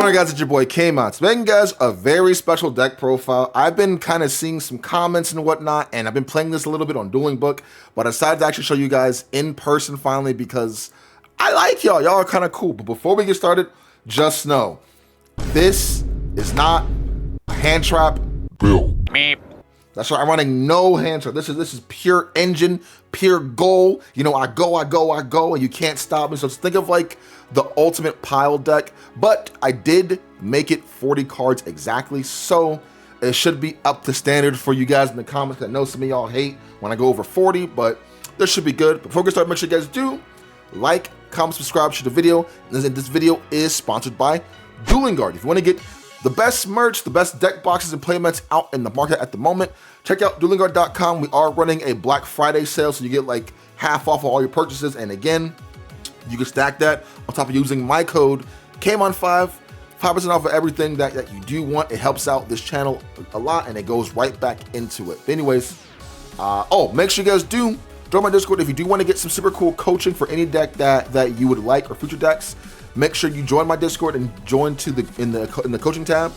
going on, guys? It's your boy Kamon. So making guys a very special deck profile. I've been kind of seeing some comments and whatnot, and I've been playing this a little bit on Dueling Book, but I decided to actually show you guys in person finally because I like y'all. Y'all are kind of cool. But before we get started, just know this is not a hand trap build. Meep. That's right. I'm running no hand trap. This is pure engine, pure goal. You know, I go, and you can't stop me. So think of like the ultimate pile deck. But I did make it 40 cards exactly, so it should be up to standard for you guys in the comments. I know some of y'all hate when I go over 40, but this should be good. Before we get started, make sure you guys do like, comment, subscribe to the video. And this video is sponsored by Dueling Guard. If you want to get the best merch, the best deck boxes and playmats out in the market at the moment, check out duelingguard.com. We are running a Black Friday sale, so you get like half off of all your purchases. And again, you can stack that on top of using my code KAMON5, 5% off of everything that you do want. It helps out this channel a lot, and it goes right back into it. But anyways, make sure you guys do join my Discord if you do want to get some super cool coaching for any deck that you would like or future decks. Make sure you join my Discord and join in the coaching tab.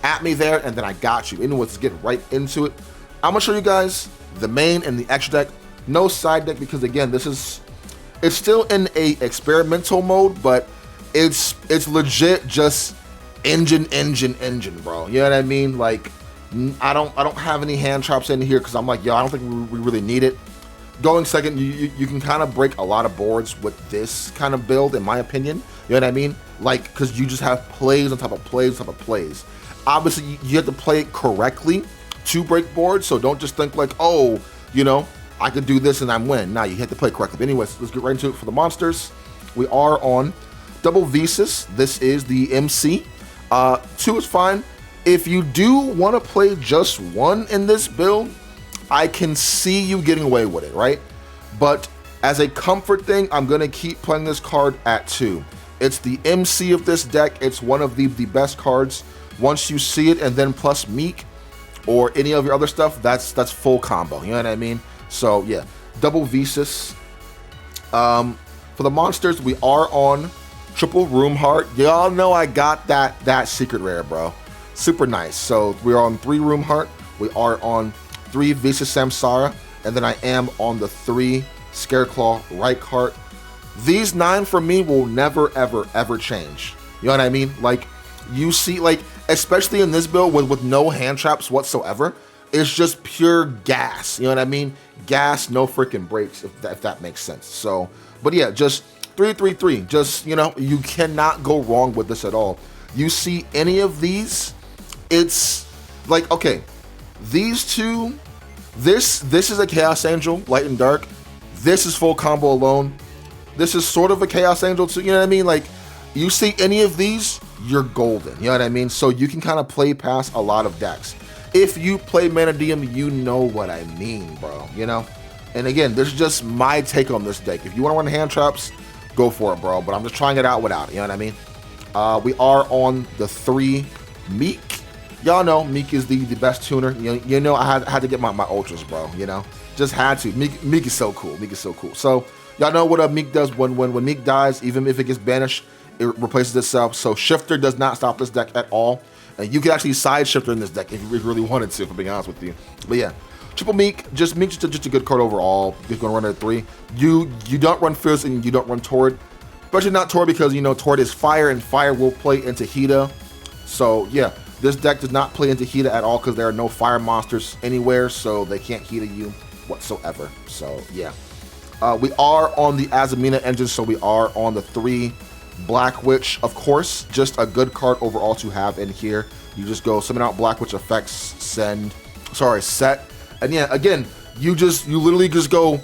At me there, and then I got you. Anyways, let's get right into it. I'm gonna show you guys the main and the extra deck. No side deck because again, it's still in a experimental mode, but it's legit just engine, bro. You know what I mean? Like, I don't have any hand traps in here because I'm like, yo, I don't think we really need it. Going second, you can kind of break a lot of boards with this kind of build, in my opinion. You know what I mean? Like, because you just have plays on top of plays on top of plays. Obviously, you have to play it correctly to break boards, so don't just think like, oh, you know, I could do this and I'm winning. Nah, you have to play correctly. But anyways, let's get right into it for the monsters. We are on double Visas. This is the MC. 2 is fine. If you do want to play just 1 in this build, I can see you getting away with it, right? But as a comfort thing, I'm going to keep playing this card at 2. It's the MC of this deck. It's one of the best cards. Once you see it, and then plus Meek or any of your other stuff, that's full combo. You know what I mean? So yeah, double Visas. For the monsters, we are on triple Room Heart. Y'all know I got that secret rare, bro. Super nice. So we're on 3 Room Heart. We are on 3 Visa Samsara, and then I am on the 3 Scareclaw Right Heart. These 9 for me will never ever change. You know what I mean? Like, you see, like, especially in this build with no hand traps whatsoever, it's just pure gas. You know what I mean? Gas, no freaking brakes, if that makes sense. So, but yeah, just 3-3-3. Just, you know, you cannot go wrong with this at all. You see any of these, it's like, okay, these 2, this is a Chaos Angel, Light and Dark. This is full combo alone. This is sort of a Chaos Angel too, you know what I mean? Like, you see any of these, you're golden, you know what I mean? So you can kind of play past a lot of decks. If you play Mannadium, you know what I mean, bro, you know? And again, this is just my take on this deck. If you want to run hand traps, go for it, bro. But I'm just trying it out without it, you know what I mean? We are on the 3 Meek. Y'all know Meek is the best tuner. You know I had to get my ultras, bro, you know? Just had to. Meek is so cool. Meek is so cool. So y'all know what Meek does when Meek dies, even if it gets banished, it replaces itself. So Shifter does not stop this deck at all. And you can actually side Shifter in this deck if you really wanted to, if I'm being honest with you. But yeah, triple Meek, just a good card overall. You're gonna run it at 3. You don't run Fierce and you don't run Torrid. Especially not Torrid because, you know, Torrid is fire and fire will play into Hida. So yeah, this deck does not play into Hida at all because there are no fire monsters anywhere, so they can't Hida you whatsoever. So yeah. We are on the Azamina engine, so we are on the 3 Black Witch. Of course, just a good card overall to have in here. You just go summon out Black Witch effects, set. And yeah, again, you literally just go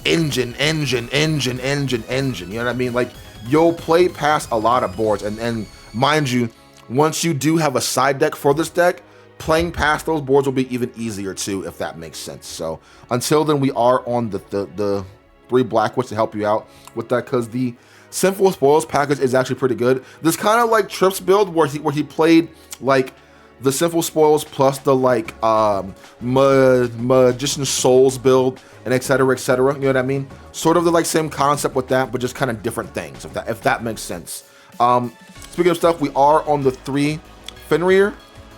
engine. You know what I mean? Like, you'll play past a lot of boards, and mind you, once you do have a side deck for this deck, playing past those boards will be even easier too, if that makes sense. So until then, we are on the 3 Black Witch to help you out with that, because the Sinful Spoils package is actually pretty good. This kind of like Trips build where he played like the Sinful Spoils plus the like Magician Souls build and etc. You know what I mean? Sort of the like same concept with that, but just kind of different things, if that makes sense. Speaking of stuff, we are on the 3 Fenrir,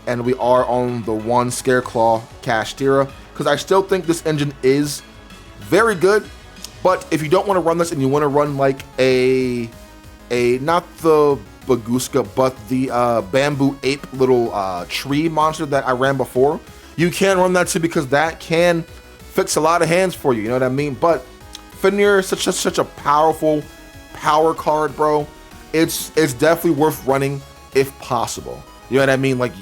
and we are on the 1 Scareclaw Kashtira, because I still think this engine is very good. But if you don't want to run this and you want to run like a not the Baguska, but the bamboo ape little tree monster that I ran before, you can run that too, because that can fix a lot of hands for you. You know what I mean? But Fenrir is such a powerful power card, bro. It's definitely worth running if possible. You know what I mean? Like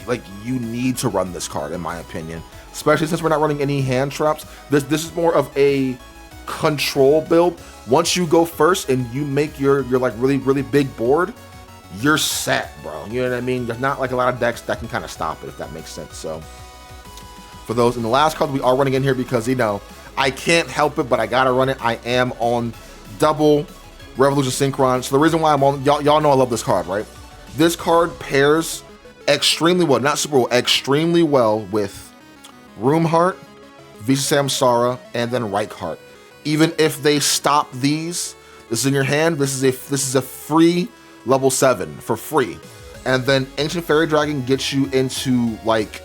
you need to run this card, in my opinion. Especially since we're not running any hand traps. This is more of a control build. Once you go first and you make your like really big board, you're set, bro. You know what I mean? There's not like a lot of decks that can kind of stop it, if that makes sense. So for those in the last card, we are running in here because, you know, I can't help it, but I gotta run it. I am on double Revolution Synchron. So the reason why I'm on, y'all know I love this card, right? This card pairs extremely well, not super well, extremely well with Roomheart, Visa Samsara, and then Reichheart. Even if they stop these, this is in your hand. This is a free level 7 for free, and then Ancient Fairy Dragon gets you into like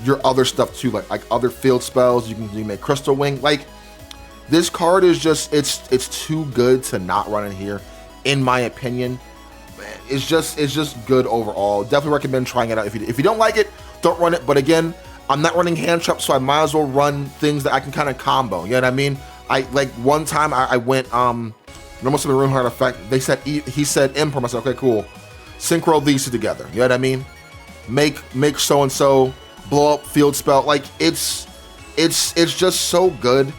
your other stuff too, like other field spells. You can make Crystal Wing. Like this card is just it's too good to not run in here, in my opinion. It's just good overall. Definitely recommend trying it out. If you don't like it, don't run it. But again, I'm not running hand traps, so I might as well run things that I can kind of combo. You know what I mean? I like one time I went normal summon Runeheart effect. They said he said Imperm. I said okay, cool. Synchro these two together. You know what I mean? Make so and so blow up field spell. Like it's just so good.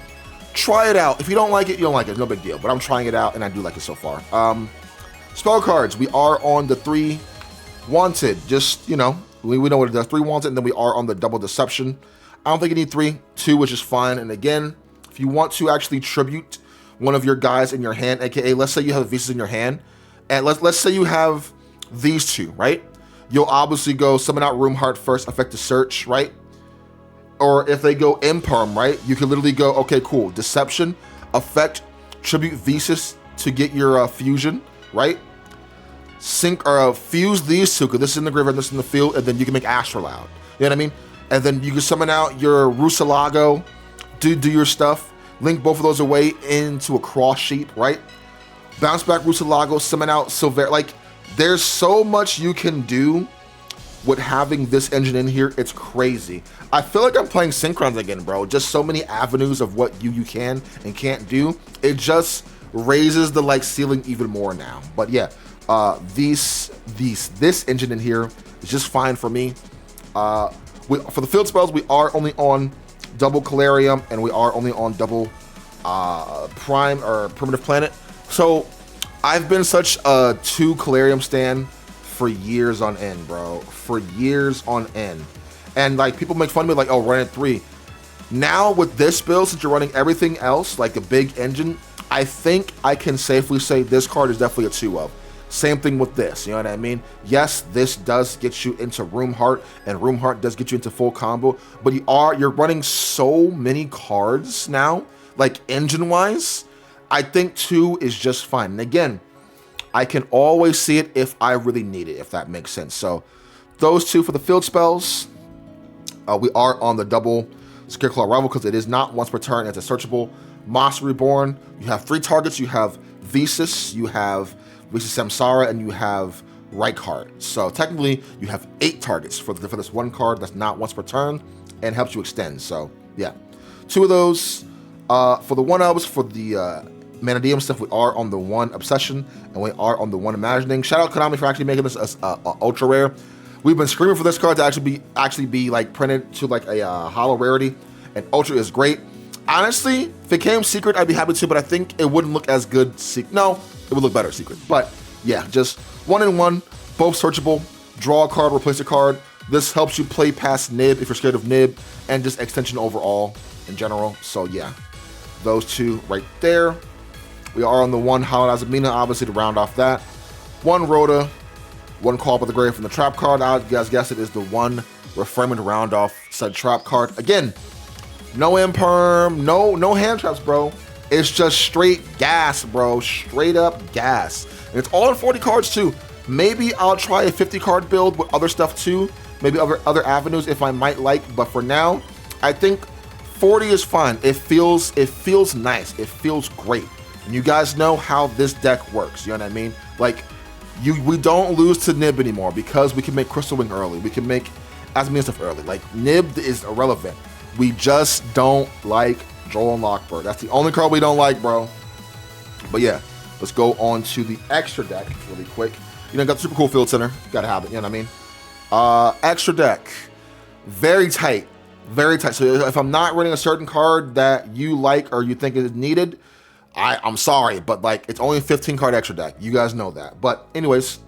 Try it out. If you don't like it, you don't like it. No big deal. But I'm trying it out and I do like it so far. Spell cards. We are on the 3 Wanted. Just, you know, we know what it does. 3 Wanted, and then we are on the Double Deception. I don't think you need 3. 2 is just fine. And again, if you want to actually tribute one of your guys in your hand, aka let's say you have Visas in your hand, and let's say you have these 2, right? You'll obviously go summon out Roomheart first, effect to search, right? Or if they go Imperm, right? You can literally go, okay, cool, Deception, effect, tribute Visas to get your fusion, right? Sync or fuse these 2, because this is in the graveyard, this is in the field, and then you can make Astrolabe. You know what I mean? And then you can summon out your Rusalago, do your stuff, link both of those away into a cross sheep, right? Bounce back Rusalago, summon out Silver. Like, there's so much you can do with having this engine in here. It's crazy. I feel like I'm playing Synchrons again, bro. Just so many avenues of what you can and can't do. It just raises the like ceiling even more now. But yeah, this engine in here is just fine for me. For the field spells, we are only on double Calarium, and we are only on double Prime or Primitive Planet. So I've been such a 2 Calarium stan for years on end, bro. For years on end. And like people make fun of me like, oh, run at 3. Now with this build, since you're running everything else, like a big engine, I think I can safely say this card is definitely a 2 of. Same thing with this, you know what I mean? Yes, this does get you into Roomheart, and Roomheart does get you into full combo, but you're running so many cards now, like engine-wise. I think 2 is just fine. And again, I can always see it if I really need it, if that makes sense. So those 2 for the field spells. We are on the double Scareclaw Rival because it is not once per turn. It's a searchable Monster Reborn. You have 3 targets. You have Visas, you have Visa Samsara, and you have Reichheart. So technically, you have 8 targets for this one card that's not once per turn and helps you extend. So yeah, 2 of those. For the 1-ups, for the Mannadium stuff, we are on the 1 Obsession, and we are on the 1 Imagining. Shout out Konami for actually making this ultra rare. We've been screaming for this card to actually be like printed to like a holo rarity, and ultra is great. Honestly, if it came secret, I'd be happy to, but I think it wouldn't look as good. No, it would look better secret. But yeah, just 1 and 1, both searchable. Draw a card, replace a card. This helps you play past Nib if you're scared of Nib, and just extension overall in general. So yeah, those 2 right there. We are on the 1 Howlin' Azamina, obviously, to round off that. 1 Rhoda, 1 Call Up with the Grave from the Trap card. I guys guessed it is the 1 Refragment to round off said Trap card. Again, no Imperm, no hand traps, bro. It's just straight gas, bro. Straight up gas. And it's all in 40 cards, too. Maybe I'll try a 50 card build with other stuff too. Maybe other avenues if I might like. But for now, I think 40 is fine. It feels nice. It feels great. And you guys know how this deck works. You know what I mean? Like, we don't lose to Nib anymore because we can make Crystal Wing early. We can make Azamina stuff early. Like, Nib is irrelevant. We just don't like Joel and Lockbird. That's the only card we don't like, bro. But yeah, let's go on to the extra deck really quick. You know, got the super cool field center. Gotta have it, you know what I mean? Extra deck. Very tight. Very tight. So if I'm not running a certain card that you like or you think is needed, I'm sorry, but like, it's only a 15 card extra deck. You guys know that. But anyways,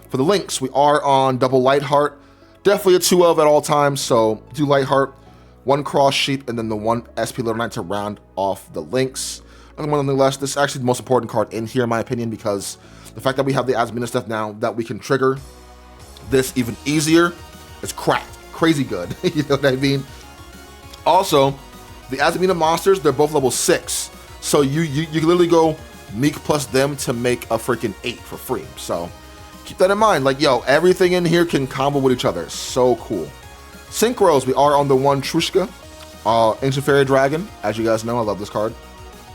for the links, we are on double Lightheart. Definitely a 2 of at all times. So 2 Lightheart, 1 Cross Sheep, and then the 1 SP Little Knight to round off the links. And nonetheless, this is actually the most important card in here, in my opinion, because the fact that we have the Azamina stuff now that we can trigger this even easier is cracked. Crazy good. You know what I mean? Also, the Azamina monsters, they're both level 6. So you can literally go Meek plus them to make a freaking 8 for free. So keep that in mind. Like, yo, everything in here can combo with each other. So cool. Synchros, we are on the 1 Trushka, Ancient Fairy Dragon. As you guys know, I love this card.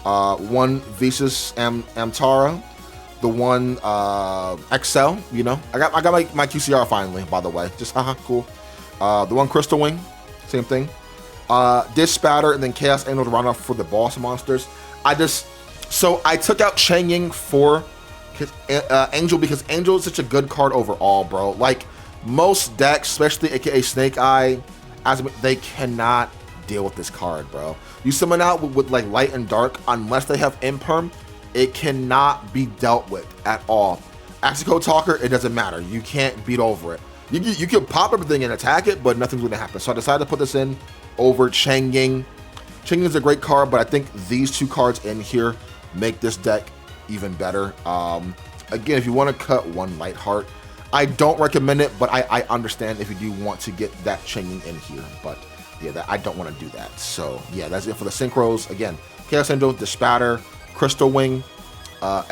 1 Visas Amtara, the 1 XL, you know. I got my QCR finally, by the way. Just cool. The 1 Crystal Wing, same thing. Dish Spatter, and then Chaos Angel to round off for the boss monsters. So I took out Chang Ying for Angel because Angel is such a good card overall, bro. Like, most decks, especially aka Snake Eye, they cannot deal with this card, bro. You summon out with like Light and Dark, unless they have Imperm, it cannot be dealt with at all. Axico Talker, it doesn't matter. You can't beat over it. You can pop everything and attack it, but nothing's going to happen. So I decided to put this in over Chang Ying. Chang Ying is a great card, but I think these 2 cards in here make this deck even better. Again, if you want to cut 1 Lightheart, I don't recommend it, but I understand if you do want to get that Chang Ying in here. But yeah, I don't want to do that. So yeah, that's it for the Synchros. Again, Chaos Angel, Dispatter, Crystal Wing,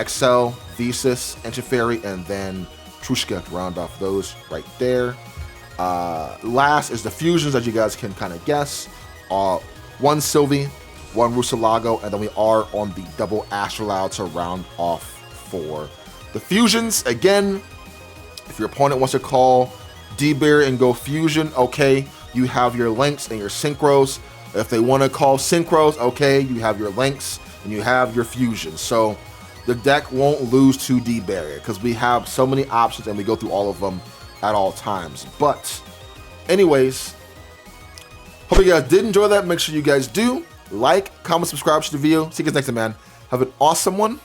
XL, Visas, Ancient Fairy, and then Trushka to round off those right there. Last is the fusions, as you guys can kind of guess. 1 Sylvie, 1 Rusalago, and then we are on the double Astrolabe to round off for the fusions. Again, if your opponent wants to call D-Bear and go fusion, okay, you have your links and your synchros. If they want to call synchros, okay, you have your links and you have your fusions. So the deck won't lose to D-Barrier because we have so many options and we go through all of them at all times. But anyways, hope you guys did enjoy that. Make sure you guys do like, comment, subscribe to the video. See you guys next time, man. Have an awesome one.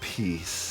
Peace.